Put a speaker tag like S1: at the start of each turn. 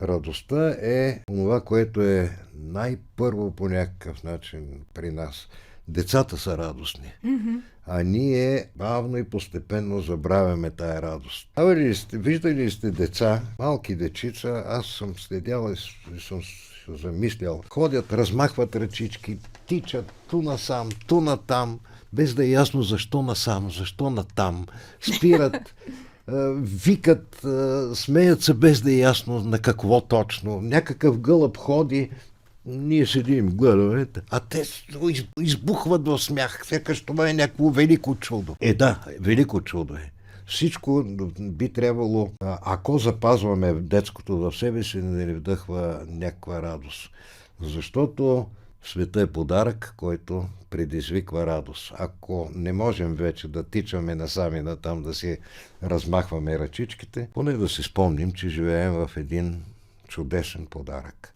S1: Радостта е това, което е най-първо по някакъв начин при нас. Децата са радостни. А ние бавно и постепенно забравяме тая радост. Виждали ли сте деца, малки дечица, аз съм следял и съм замислял. Ходят, размахват ръчички, тичат ту насам, ту натам, без да е ясно защо насам, защо натам. Спират, викат, смеят се без да е ясно на какво точно. Някакъв гълъб ходи, ние седим, гледаме, а те избухват в смях, сякаш това е някакво велико чудо. Да, велико чудо е. Всичко би трябвало, ако запазваме детското в себе си, да ни вдъхва някаква радост. Защото света е подарък, който предизвиква радост. Ако не можем вече да тичаме насам и натам, да си размахваме ръчичките, поне да си спомним, че живеем в един чудесен подарък.